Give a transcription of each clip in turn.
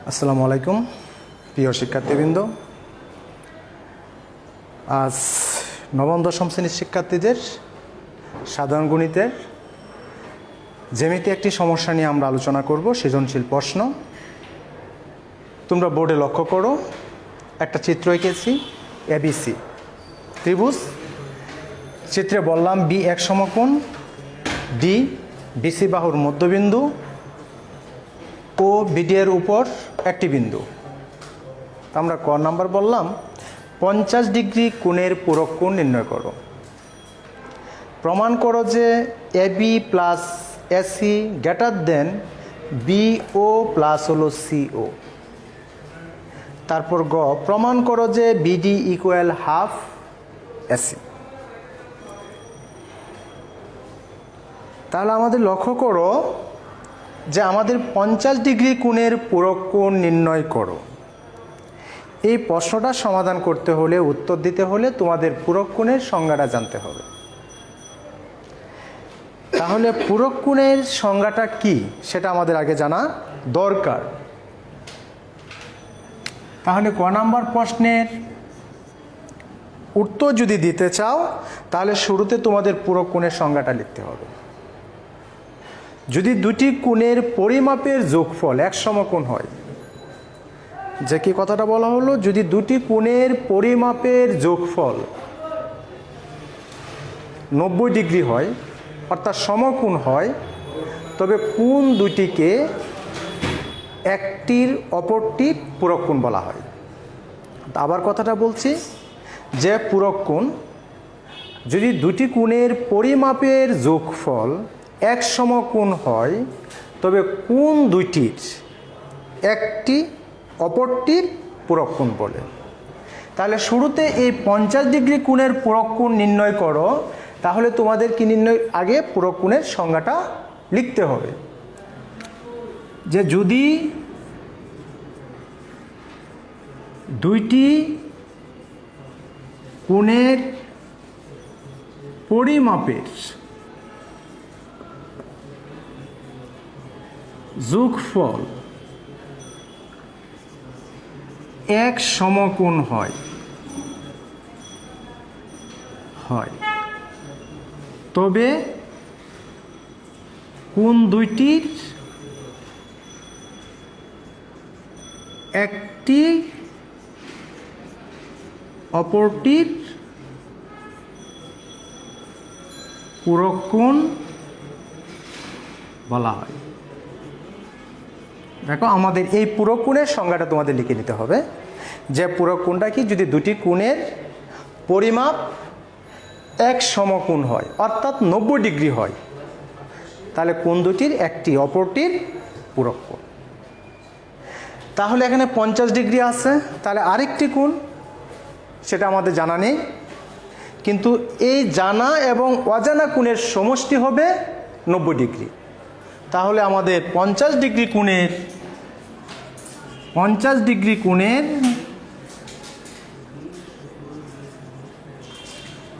আসসালামু আলাইকুম প্রিয় শিক্ষার্থীবৃন্দ। আজ নবম দশম শ্রেণীর শিক্ষার্থীদের সাধারণ গণিতের জ্যামিতি একটি সমস্যা নিয়ে আমরা আলোচনা করব, সৃজনশীল প্রশ্ন। তোমরা বোর্ডে লক্ষ্য করো, একটা চিত্র এঁকেছি এবিসি ত্রিভুজ। চিত্রে বললাম বি এক সমকোণ, ডি বিসি বাহুর মধ্যবিন্দু ও বিডি এর উপর একটি বিন্দু। আমরা ক নাম্বার বললাম 50 ডিগ্রি কোণের পূরক কোণ নির্ণয় করো। প্রমাণ করো যে AB plus AC greater than BO plus হলো সিও। তারপর গ প্রমাণ করো যে বিডি ইকুয়াল হাফ এসি। তাহলে আমাদের লক্ষ্য করো যে আমাদের 50 ডিগ্রি কোণের পূরক কোণ নির্ণয় করো। এই প্রশ্নটা সমাধান করতে হলে, উত্তর দিতে হলে তোমাদের পূরক কোণের সংজ্ঞাটা জানতে হবে। তাহলে পূরক কোণের সংজ্ঞাটা কি সেটা আমাদের আগে জানা দরকার। তাহলে ক নাম্বার প্রশ্নের উত্তর যদি দিতে চাও তাহলে শুরুতে তোমাদের পূরক কোণের সংজ্ঞাটা লিখতে হবে। যদি দুটি কোণের পরিমাপের যোগফল এক সমকোণ হয়, যে কি কথাটা বলা হলো, যদি দুটি কোণের পরিমাপের যোগফল 90 ডিগ্রি হয় অর্থাৎ সমকোণ হয়, তবে কোণ দুটিকে একটির অপরটির পূরক কোণ বলা হয়। আবার কথাটা বলছি যে পূরক কোণ যদি দুটি কোণের পরিমাপের যোগফল এক সমকোণ হয়, তবে কোণ দুইটির একটি অপরটির পূরক কোণ বলে। তাহলে শুরুতে এই 50 ডিগ্রি কোণের পূরক কোণ নির্ণয় করো। তাহলে তোমাদের কি নির্ণয় আগে পূরক কোণের সংজ্ঞাটা লিখতে হবে, যে যদি দুইটি কোণের পরিমাপের যোগফল এক সমকোণ হয় তবে কোণ দুইটির একটি অপরটির পূরক কোণ বলা হয়। দেখো, আমাদের এই পূরক কোণের সংজ্ঞাটা তোমাদের লিখে নিতে হবে, যে পূরক কোণটা কি, যদি দুটি কোণের পরিমাপ এক সমকোণ হয় অর্থাৎ 90 ডিগ্রি হয়, তাহলে কোণ দুটির একটি অপরটির পূরক কোণ। তাহলে এখানে 50 ডিগ্রি আছে, তাহলে আরেকটি কোণ সেটা আমাদের জানা নেই, কিন্তু এই জানা এবং অজানা কোণের সমষ্টি হবে 90 ডিগ্রি। তাহলে আমাদের 50 ডিগ্রি কোণের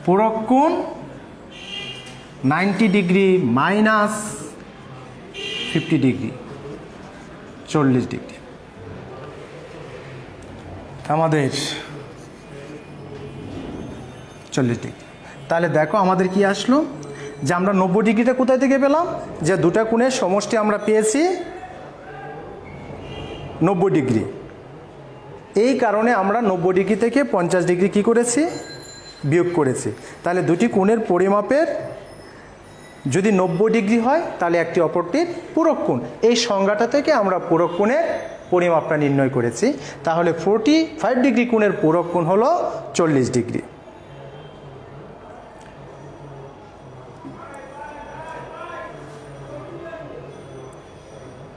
পূরক কোণ 90 ডিগ্রি মাইনাস 50 ডিগ্রি 40 ডিগ্রি। আমাদের 40 ডিগ্রি। তাহলে দেখো আমাদের কি আসলো, যে আমরা 90 ডিগ্রিটা কোথায় থেকে পেলাম, যে দুটা কোণের সমষ্টি আমরা পেয়েছি 90 ডিগ্রি। এই কারণে আমরা 90 ডিগ্রি থেকে 50 ডিগ্রি কি করেছি, বিয়োগ করেছি। তাহলে দুটি কোণের পরিমাপের যদি 90 ডিগ্রি হয় তাহলে একটি অপরটির পূরক কোণ। এই সংজ্ঞাটা থেকে আমরা পূরক কোণের পরিমাপটা নির্ণয় করেছি। তাহলে 45 ডিগ্রি কোণের পূরক কোণ হলো 40 ডিগ্রি।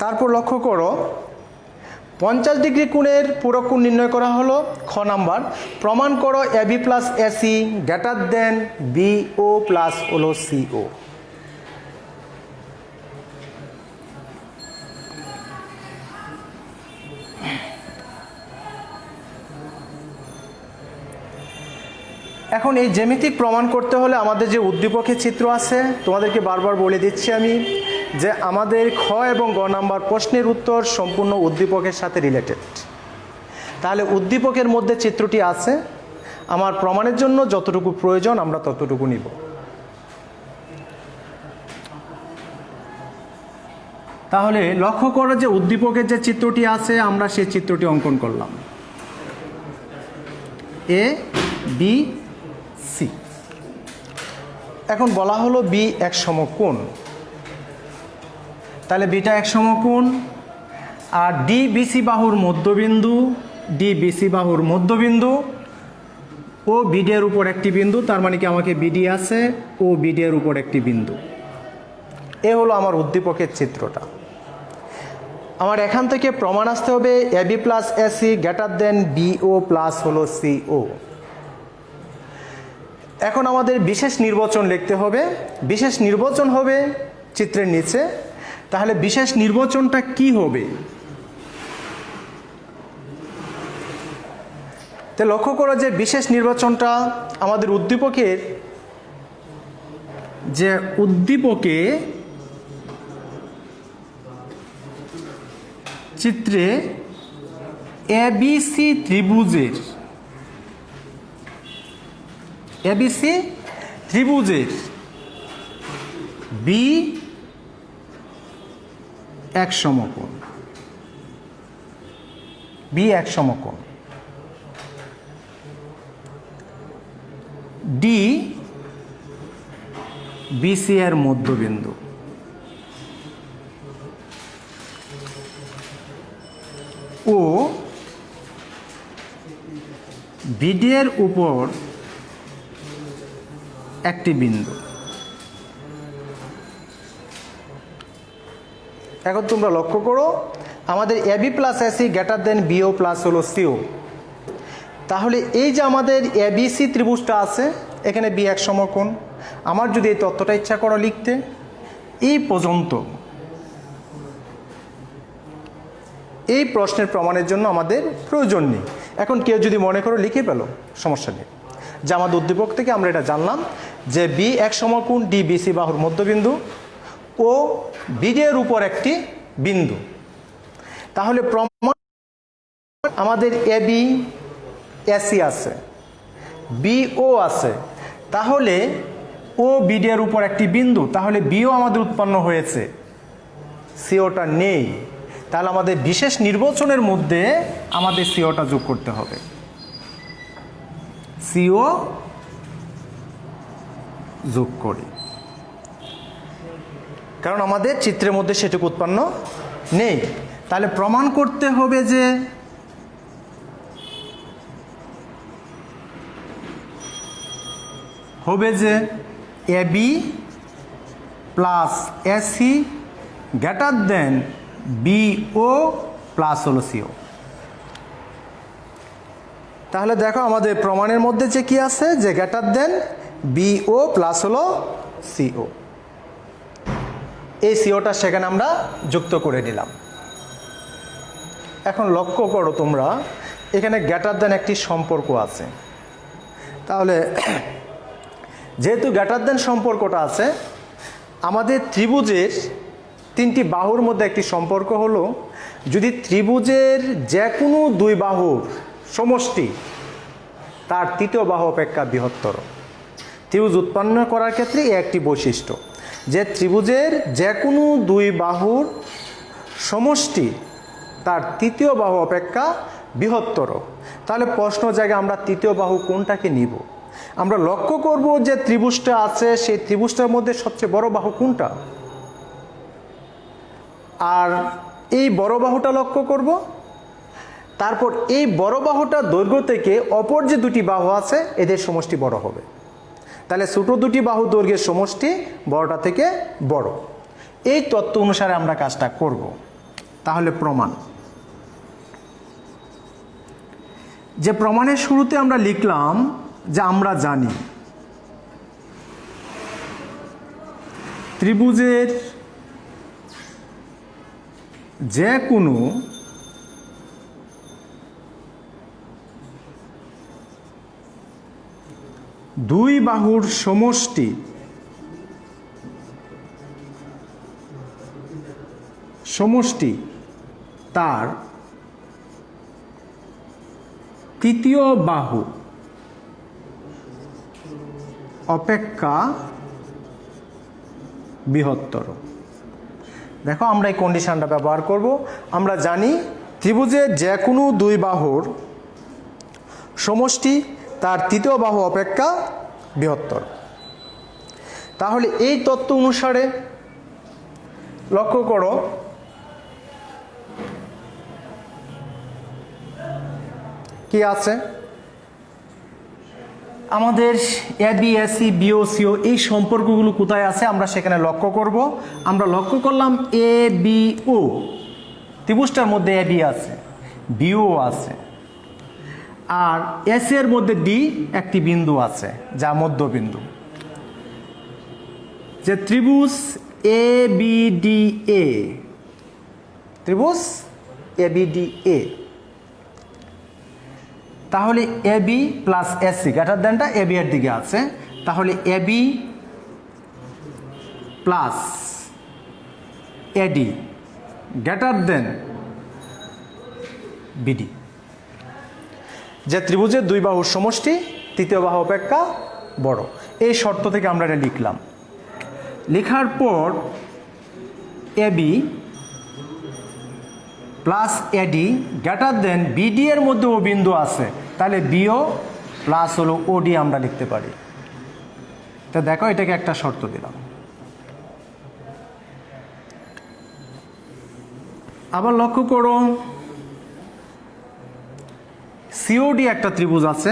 তারপর লক্ষ্য করো, 50 ডিগ্রি কোণের পূরক কোণ নির্ণয় করা হলো। খ নাম্বার প্রমাণ করো AB plus AC greater than BO plus হলো সিও। এখন এই জ্যামিতিক প্রমাণ করতে হলে আমাদের যে উদ্দীপকের চিত্র আছে, তোমাদেরকে বারবার বলে দিচ্ছি আমি, যে আমাদের খ এবং গ নাম্বার প্রশ্নের উত্তর সম্পূর্ণ উদ্দীপকের সাথে রিলেটেড। তাহলে উদ্দীপকের মধ্যে চিত্রটি আছে, আমার প্রমাণের জন্য যতটুকু প্রয়োজন আমরা ততটুকু নিব। তাহলে লক্ষ্য করো যে উদ্দীপকের যে চিত্রটি আছে আমরা সেই চিত্রটি অঙ্কন করলাম, এ বি সি। এখন বলা হলো বি এক সমকোণ, তাহলে বিটা এক সমকোণ, আর ডি বিসি বাহুর মধ্যবিন্দু, ডি বিসি বাহুর মধ্যবিন্দু ও বিডি এর উপর একটি বিন্দু, তার মানে কি আমাকে বিডি আছে ও বিডি এর উপর একটি বিন্দু। এ হলো আমার উদ্দীপকের চিত্রটা। আমার এখান থেকে প্রমাণ আসতে হবে A B plus AC greater than BO plus হলো সিও। এখন আমাদের বিশেষ নির্বাচন লিখতে হবে, বিশেষ নির্বাচন হবে চিত্রের নিচে। তাহলে বিশেষ নির্বাচনটা কি হবে? তো লক্ষ্য করো যে বিশেষ নির্বাচনটা আমাদের উদ্দীপকের যে উদ্দীপকে চিত্রে এবিসি ত্রিভুজের বি এক সমকোণ, বি এক সমকোণ, ডি বিসি এর মধ্যবিন্দু, ও বিডি এর উপর একটি বিন্দু। এখন তোমরা লক্ষ্য করো আমাদের AB plus AC greater than BO plus হলো সিও। তাহলে এই যে আমাদের এবিসি ত্রিভুজটা আছে, এখানে বি এক সমকোণ। আমার যদি এই তথ্যটা ইচ্ছা করো লিখতে, এই পর্যন্ত এই প্রশ্নের প্রমাণের জন্য আমাদের প্রয়োজন নেই। এখন কেউ যদি মনে করো লিখে পেল, সমস্যা নেই, যে আমাদের উদ্দীপক থেকে আমরা এটা জানলাম যে বি এক সমকোণ, ডি বিসি বাহুর মধ্যবিন্দু ও বিডি এর উপর একটি বিন্দু। তাহলে প্রমাণ আমাদের এ বি এসি আছে, বিও আছে, তাহলে ও বিডি এর উপর একটি বিন্দু, তাহলে বিও আমাদের উৎপন্ন হয়েছে, সিওটা নেই। তাহলে আমাদের বিশেষ নির্বাচনের মধ্যে আমাদের সিওটা যোগ করতে হবে, সিও যোগ করি, কারণ আমাদের চিত্রের মধ্যে সেটুকু উৎপন্ন নেই। তাহলে প্রমাণ করতে হবে যে AB plus AC greater than BO plus হলো সিও। তাহলে দেখো আমাদের প্রমাণের মধ্যে যে কি আছে, যে গ্রেটার দেন বিও প্লাস হলো সিও। এই সিওটা সেখানে আমরা যুক্ত করে নিলাম। এখন লক্ষ্য করো তোমরা, এখানে গ্রেটার দেন একটি সম্পর্ক আছে। তাহলে যেহেতু গ্রেটার দেন সম্পর্কটা আছে, আমাদের ত্রিভুজের তিনটি বাহুর মধ্যে একটি সম্পর্ক হলো, যদি ত্রিভুজের যে কোনো দুই বাহুর সমষ্টি তার তৃতীয় বাহু অপেক্ষা বৃহত্তর। ত্রিভুজ উৎপন্ন করার ক্ষেত্রে এই একটি বৈশিষ্ট্য, যে ত্রিভুজের যে কোনো দুই বাহুর সমষ্টি তার তৃতীয় বাহু অপেক্ষা বৃহত্তর। তাহলে প্রশ্ন জায়গায় আমরা তৃতীয় বাহু কোনটাকে নিব? আমরা লক্ষ্য করব যে ত্রিভুজটা আছে, সেই ত্রিভুজটার মধ্যে সবচেয়ে বড় বাহু কোনটা, আর এই বড় বাহুটা লক্ষ্য করব। তারপর এই বড় বাহুটার দৈর্ঘ্য থেকে অপর যে দুটি বাহু আছে এদের সমষ্টি বড় হবে। তাহলে ছোট দুটি বাহু দৈর্ঘ্যের সমষ্টি বড়টা থেকে বড়। এই তত্ত্ব অনুসারে আমরা কাজটা করব। তাহলে প্রমাণ, যে প্রমাণের শুরুতে আমরা লিখলাম যে আমরা জানি ত্রিভুজের যে কোনো দুই বাহুর সমষ্টি সমষ্টি তার তৃতীয় বাহু অপেক্ষা বৃহত্তর। দেখো আমরা এই কন্ডিশনটা ব্যবহার করব। আমরা জানি ত্রিভুজের যে কোনো দুই বাহুর সমষ্টি তার তৃতীয় বাহু অপেক্ষা বৃহত্তর। তাহলে এই তত্ত্ব অনুসারে লক্ষ্য করো, কি আছে আমাদের এবি, এসি, বিও, সিও এই সম্পর্কগুলো কোথায় আছে আমরা সেখানে লক্ষ্য করব। আমরা লক্ষ্য করলাম এ বি ও, ত্রিভুজটার মধ্যে এবি আছে, বিও আছে, আর এসি এর মধ্যে ডি একটি বিন্দু আছে যা মধ্যবিন্দু। যে ত্রিভুজ এ বি ডি এ, ত্রিভুজ এ বি ডি এ, তাহলে এবি প্লাস এসি গ্রেটার দ্যানটা এবি এর দিকে আছে, তাহলে AB plus AD greater than BD. যে ত্রিভুজের দুই বাহুর সমষ্টি তৃতীয় বাহু অপেক্ষা বড়, এই শর্ত থেকে আমরা এটা লিখলাম। লেখার পর AB plus AD greater than BD এর মধ্যে ও বিন্দু আছে, তাহলে বিও প্লাস হলো ওডি আমরা লিখতে পারি। তো দেখো এটাকে একটা শর্ত দিলাম। আবার লক্ষ্য করো সিওডি একটা ত্রিভুজ আছে,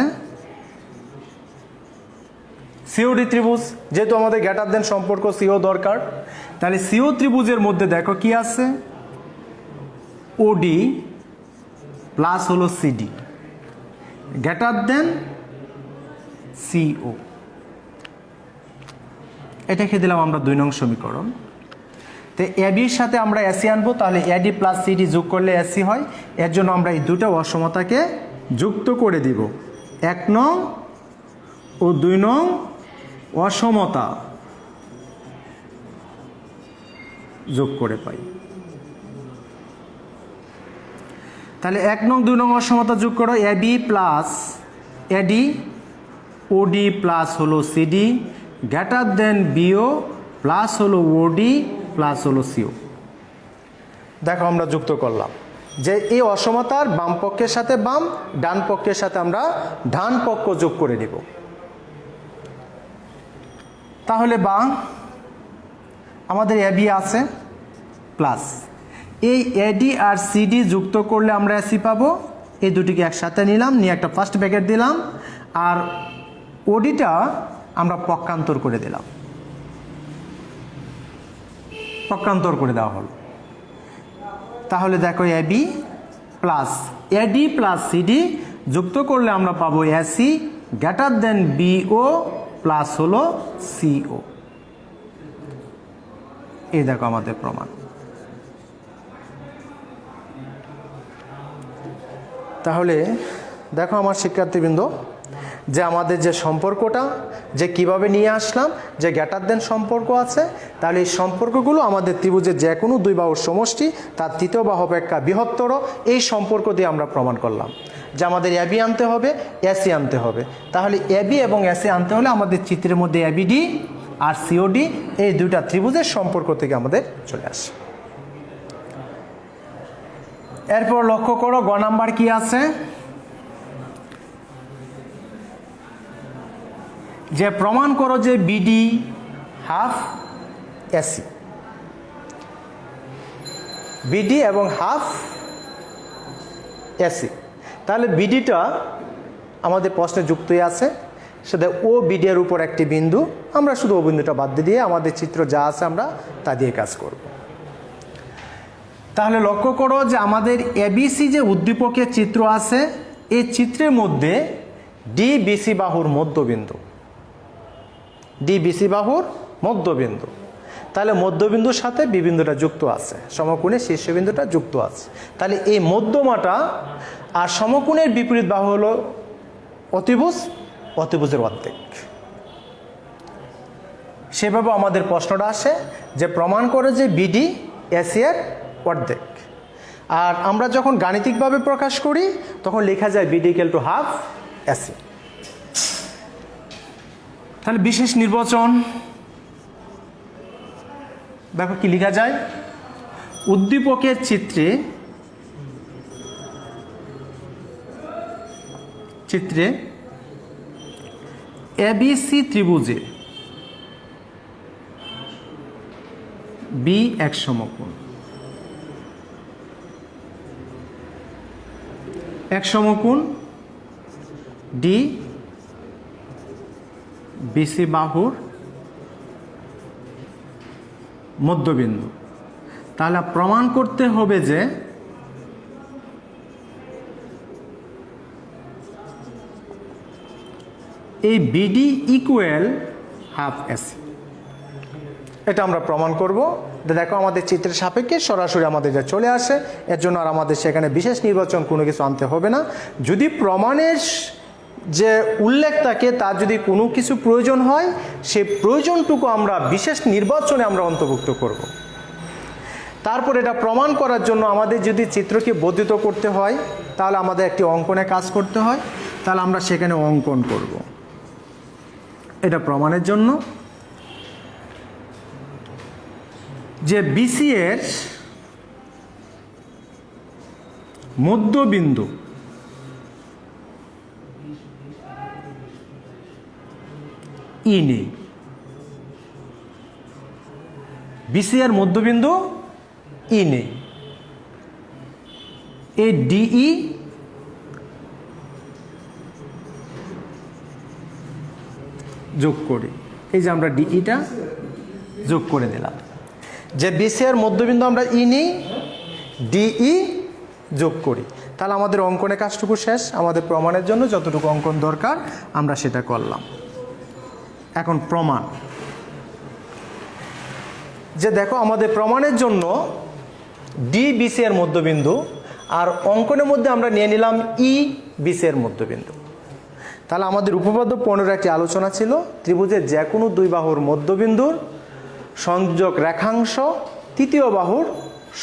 সিওডি ত্রিভুজ, যেহেতু আমাদের গ্রেটার দেন সম্পর্ক সিও দরকার, তাহলে সিও ত্রিভুজের মধ্যে দেখো কি আছে, ওডি প্লাস হলো সিডি গ্রেটার দেন সিও। এটাকে দিলাম আমরা 2 নং সমীকরণ। তো এবির সাথে আমরা এসি আনবো, তাহলে এডি প্লাস সিডি যোগ করলে এসি হয়। এর জন্য আমরা এই দুটো অসমতাকে যুক্ত করে দিব। 1 নং ও 2 নং অসমতা যোগ করে পাই। তাহলে 1 নং 2 নং অসমতা যোগ করো, এবি প্লাস এডি ওডি প্লাস হলো CD greater than BO plus হলো ওডি প্লাস হলো সিও। দেখো আমরা যুক্ত করলাম যে এই অসমতার বাম পক্ষের সাথে বাম, ডান পক্ষের সাথে আমরা ডান পক্ষ যোগ করে দিব। তাহলে বা আমাদের এবি আছে প্লাস এই এডি আর সিডি যুক্ত করলে আমরা এসি পাবো। এই দুটিকে একসাথে নিলাম, নিয়ে একটা ফার্স্ট ব্র্যাকেট দিলাম, আর ওডিটা আমরা পক্ষান্তর করে দিলাম, পক্ষান্তর করে দেওয়া হলো। তাহলে দেখো AB plus AD plus CD যুক্ত করলে আমরা পাবো AC greater than BO plus হলো সিও। এই দেখো আমাদের প্রমাণ। তাহলে দেখো আমার শিক্ষার্থীবৃন্দ, যে আমাদের যে সম্পর্কটা যে কিভাবে নিয়ে আসলাম, যে গ্রেটার দেন সম্পর্ক আছে, তাহলে এই সম্পর্কগুলো আমাদের ত্রিভুজের যে কোনো দুই বাহুর সমষ্টি তার তৃতীয় বাহু অপেক্ষা বৃহত্তর, এই সম্পর্ক দিয়ে আমরা প্রমাণ করলাম যে আমাদের এবি আনতে হবে, এসি আনতে হবে। তাহলে এবি এবং এসি আনতে হলে আমাদের চিত্রের মধ্যে এবিডি আর সিওডি এই দুইটা ত্রিভুজের সম্পর্ক থেকে আমাদের চলে আসে। এরপর লক্ষ্য করো গ নাম্বার কি আছে, যে প্রমাণ করো যে বিডি হাফ এসি, বিডি এবং হাফ এসি। তাহলে বিডিটা আমাদের প্রশ্নে যুক্তই আছে, সেটা ও বিডি এর উপর একটি বিন্দু, আমরা শুধু ও বিন্দুটা বাদ দিয়ে আমাদের চিত্র যা আছে আমরা তা দিয়ে কাজ করব। তাহলে লক্ষ্য করো যে আমাদের এবিসি যে উদ্দীপকের চিত্র আছে, এই চিত্রের মধ্যে ডিবিসি বাহুর মধ্যবিন্দু, ডিবিসি বাহুর মধ্যবিন্দু, তাহলে মধ্যবিন্দুর সাথে বি বিন্দুটা যুক্ত আছে, সমকোণের শীর্ষবিন্দুটা যুক্ত আছে। তাহলে এই মধ্যমাটা আর সমকোণের বিপরীত বাহু হলো অতিভুজ, অতিভুজের অর্ধেক। সেভাবে আমাদের প্রশ্নটা আসে যে প্রমাণ করে যে বিডি এসি এর অর্ধেক। আর আমরা যখন গাণিতিকভাবে প্রকাশ করি তখন লেখা যায় BD = হাফ AC। তাহলে বিশেষ নির্বাচন দেখো কি লেখা যায়, উদ্দীপকের চিত্রে ABC ত্রিভুজে B এক সমকোণ, D BC বাহুর মধ্যবিন্দু। তাহলে প্রমাণ করতে হবে যে এই BD = হাফ AC। এটা আমরা প্রমাণ করব। দেখো আমাদের চিত্রের সাপেক্ষে সরাসরি আমাদের যা চলে আসে, এর জন্য আর আমাদের সেখানে বিশেষ নির্বাচন কোনো কিছু আনতে হবে না। যদি প্রমাণের যে উল্লেখ থাকে তার যদি কোনো কিছু প্রয়োজন হয়, সেই প্রয়োজনটুকু আমরা বিশেষ নির্বাচনে আমরা অন্তর্ভুক্ত করব। তারপর এটা প্রমাণ করার জন্য আমাদের যদি চিত্রকে বর্ধিত করতে হয় তাহলে আমাদের একটি অঙ্কনে কাজ করতে হয়, তাহলে আমরা সেখানে অঙ্কন করব। এটা প্রমাণের জন্য যে BC এর মধ্যবিন্দু E নেই, BC এর মধ্যবিন্দু E নেই, এই DE যোগ করি। এই যে আমরা DE-টা যোগ করে দিলাম, যে BC এর মধ্যবিন্দু আমরা E নিই, DE যোগ করি, তাহলে আমাদের অঙ্কনের কাজটুকু শেষ। আমাদের প্রমাণের জন্য যতটুকু অঙ্কন দরকার আমরা সেটা করলাম। এখন প্রমাণ, যে দেখো আমাদের প্রমাণের জন্য D BC এর মধ্যবিন্দু, আর অঙ্কনের মধ্যে আমরা নিয়ে নিলাম E BC এর মধ্যবিন্দু। তাহলে আমাদের উপপাদ্য 15 একটি আলোচনা ছিল, ত্রিভুজের যে কোনো দুই বাহুর মধ্যবিন্দুর সংযোগ রেখাংশ তৃতীয় বাহুর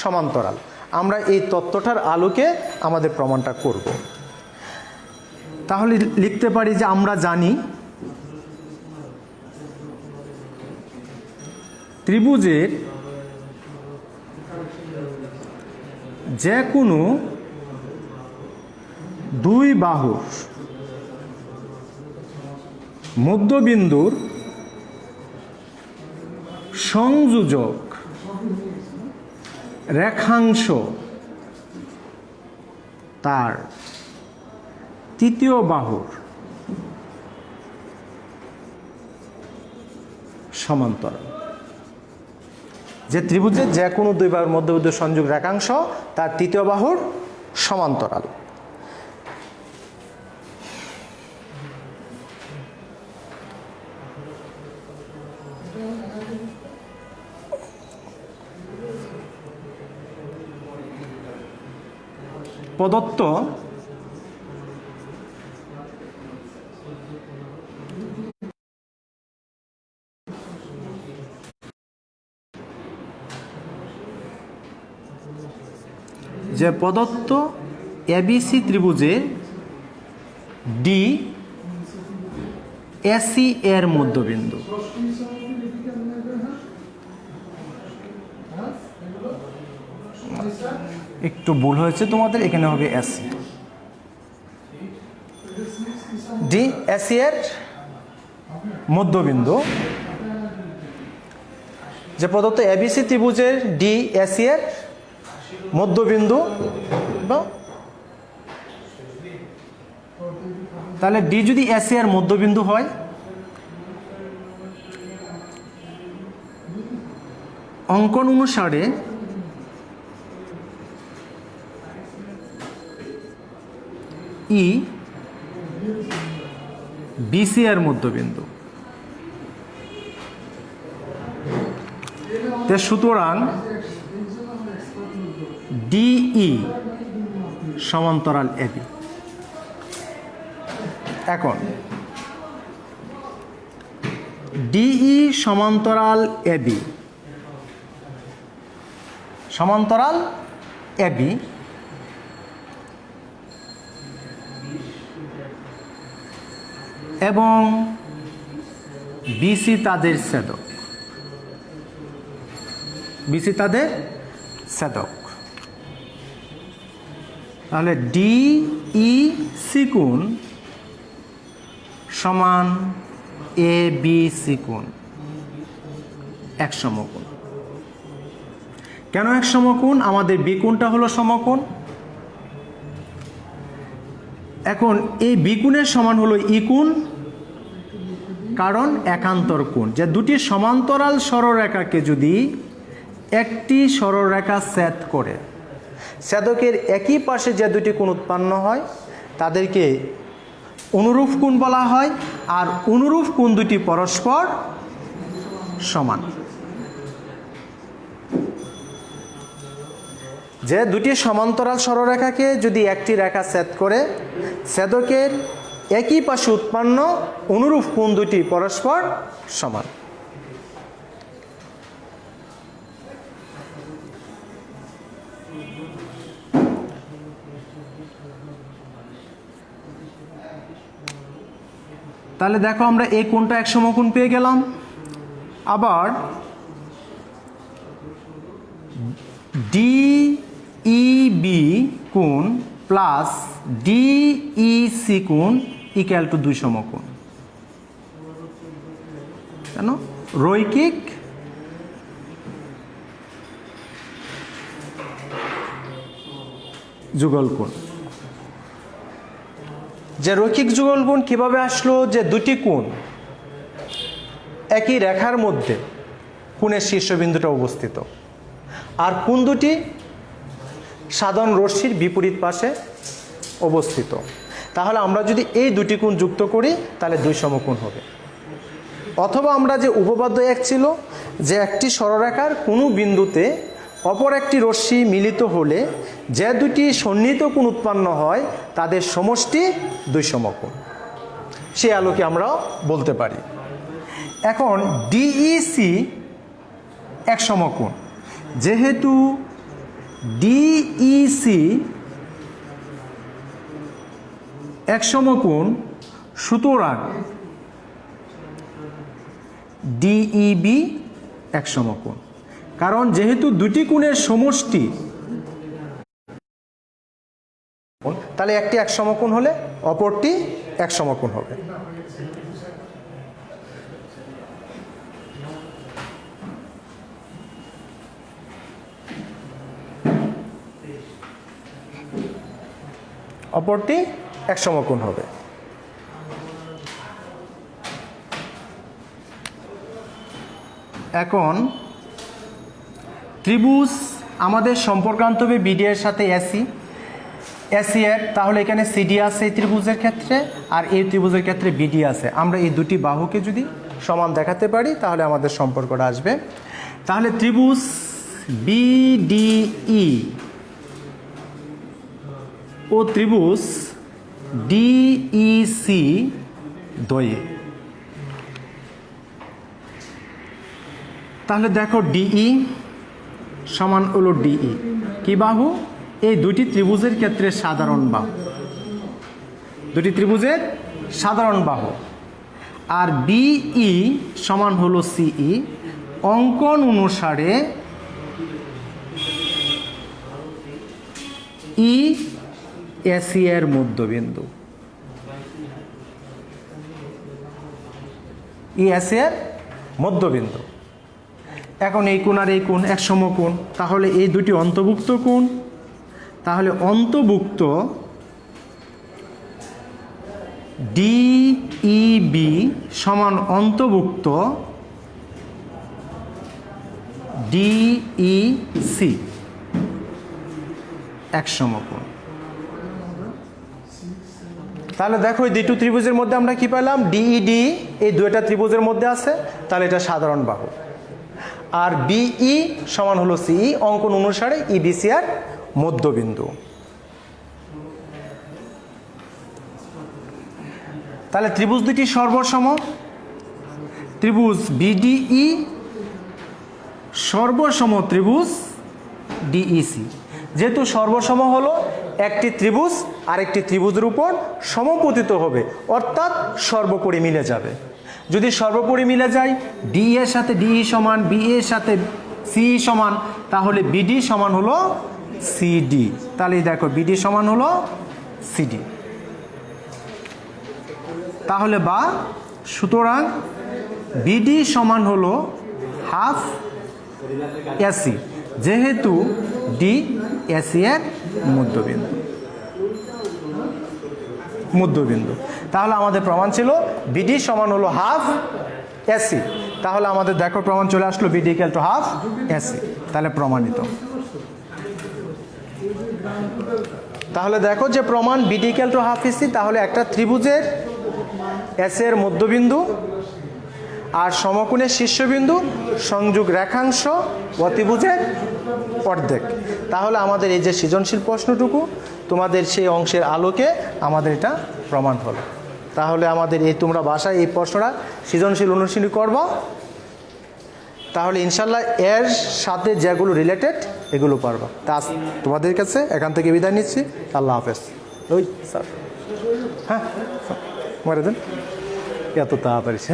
সমান্তরাল। আমরা এই তত্ত্বটার আলোকে আমাদের প্রমাণটা করব। তাহলে লিখতে পারি যে আমরা জানি ত্রিভুজের যে কোনো দুই বাহুর মধ্যবিন্দুর সংযোজক রেখাংশ তার তৃতীয় বাহুর সমান্তরাল। যে ত্রিভুজের যে কোনো দুই বাহুর মধ্যবিন্দু সংযোগ রেখাংশ তার তৃতীয় বাহুর সমান্তরাল। প্রদত্ত যে প্রদত্ত ABC ত্রিভুজে DAC এর মধ্যবিন্দু একটু ভুল হয়েছে তোমাদের, এখানে হবে AC। DAC এর মধ্যবিন্দু, যে প্রদত্ত ABC ত্রিভুজের DAC এর মধ্যবিন্দু, তাহলে D যদি AC এর মধ্যবিন্দু হয়, অঙ্কন অনুসারে E BC এর মধ্যবিন্দু। সুতরাং DE সমান্তরাল AB। এখন DE সমান্তরাল AB সমান্তরাল এবি এবং বিসি তাদের ছেদক, বিসি তাদের ছেদক। তাহলে ডি ই সি কোণ সমান এ বি সি কোণ এক সমকোণ। কেন এক সমকোণ? আমাদের বি কোণটা হলো সমকোণ। এখন এই বি কোণের সমান হলো ই কোণ, কারণ একান্তর কোণ। যে দুটি সমান্তরাল সরলরেখাকে যদি একটি সরলরেখা ছেদ করে, ছেদকের একই পাশে যে দুটি কোণ উৎপন্ন হয় তাদেরকে অনুরূপ কোণ বলা হয়। আর অনুরূপ কোণ দুটি পরস্পর সমান। যে দুটি সমান্তরাল সরলরেখাকে যদি একটি রেখা ছেদ করে, ছেদকের একই পাশে উৎপন্ন অনুরূপ কোণ দুটি পরস্পর সমান। তাহলে দেখো আমরা এই কোণটা এক সমকোণ পেয়ে গেলাম। আবার ডিইবি কোণ প্লাস ডিইসি কোণ ইকুয়াল টু দুই সমকোণ। কেন? রৈখিক যুগল কোণ। যে রৈখিক যুগল কোণ কিভাবে আসলো? যে দুটি কোণ একই রেখার মধ্যে কোণের শীর্ষবিন্দুটা অবস্থিত, আর কোণ দুটি সাধারণ রশ্মির বিপরীত পাশে অবস্থিত। তাহলে আমরা যদি এই দুটি কোণ যুক্ত করি তাহলে দুই সমকোণ হবে। অথবা আমরা যে উপপাদ্য এক ছিল যে একটি সরলরেখার কোনো বিন্দুতে অপর একটি রশ্মি মিলিত হলে যে দুটি সন্নিহিত কোণ উৎপন্ন হয় তাদের সমষ্টি দুই সমকোণ, সে আলোকে আমরা বলতে পারি। এখন ডিইসি এক সমকোণ, যেহেতু ডিইসি এক সমকোণ সুতরাং ডিইবি এক সমকোণ। কারণ যেহেতু দুটি কোণের সমষ্টি, তাহলে একটি এক সমকোণ হলে অপরটি এক সমকোণ হবে। অপরটি এক সমকোণ হবে। এখন ত্রিভুজ আমাদের সম্পর্কান্ত হবে বিডি এর সাথে এসি, এসি এর, তাহলে এখানে সিডি আছে এই ত্রিভুজের ক্ষেত্রে, আর এই ত্রিভুজের ক্ষেত্রে বিডি আছে। আমরা এই দুটি বাহুকে যদি সমান দেখাতে পারি তাহলে আমাদের সম্পর্কটা আসবে। তাহলে ত্রিভুজ বিডিই ও ত্রিভুজ ডিইসি দ্বয়ে, তাহলে দেখো ডিই সমান হলো ডিই কি বাহু? এই দুটি ত্রিভুজের ক্ষেত্রে সাধারণ বাহু, দুটি ত্রিভুজের সাধারণ বাহু। আর বিই সমান হলো সিই, অঙ্কন অনুসারে ই এসি এর মধ্যবিন্দু, ই এসি এর মধ্যবিন্দু। এখন এই কোণ আর এই কোণ এক সমকোণ, তাহলে এই দুটি অন্তর্ভুক্ত কোণ। তাহলে অন্তর্ভুক্ত ডিইবি সমান অন্তর্ভুক্ত ডিইসি এক সমকোণ। তাহলে দেখো এই দুটো ত্রিভুজের মধ্যে আমরা কি পেলাম? ডিইডি এই দুইটা ত্রিভুজের মধ্যে আছে, তাহলে এটা সাধারণ বাহু। আর বিই সমান হলো সিই, অঙ্কন অনুসারে ইবিসি আর মধ্যবিন্দু। তাহলে ত্রিভুজ দুটি সর্বসম। ত্রিভুজ বিডিই সর্বসম ত্রিভুজ ডিইসি। যেহেতু সর্বসম হলো একটি ত্রিভুজ আরেকটি ত্রিভুজের উপর সমপতিত হবে, অর্থাৎ সর্বোপরি মিলে যাবে। যদি সর্বোপরি মিলে যায়, ডি এর সাথে ডিই সমান, বি এর সাথে সিই সমান, তাহলে বিডি সমান হলো সিডি। তাহলে দেখো বিডি সমান হলো সিডি। তাহলে বা সুতরাং বিডি সমান হলো হাফ এসি, যেহেতু ডি এসি এর মধ্যবিন্দু। তাহলে আমাদের প্রমাণ ছিল বিডি সমান হলো হাফ এসি। তাহলে আমাদের দেখো প্রমাণ চলে আসলো BD equal to half AC. তাহলে প্রমাণিত। তাহলে দেখো যে প্রমাণ BD equal to half AC, তাহলে একটা ত্রিভুজের এস এর মধ্যবিন্দু আর সমকোণের শীর্ষবিন্দু সংযোগ রেখাংশ অতিভুজের অর্ধেক। তাহলে আমাদের এই যে সৃজনশীল প্রশ্নটুকু তোমাদের সেই অংশের আলোকে আমাদের এটা প্রমাণ হলো। তাহলে আমাদের এই তোমরা বাসায় এই প্রশ্নটা সৃজনশীল অনুশীলন করবা, তাহলে ইনশাল্লাহ এর সাথে যেগুলো রিলেটেড এগুলো পারবা। তা তোমাদের কাছে এখান থেকে বিদায় নিচ্ছি। আল্লাহ হাফেজ। ওই স্যার, হ্যাঁ মারে দেন, এত তাড়াতাড়ি শেষ।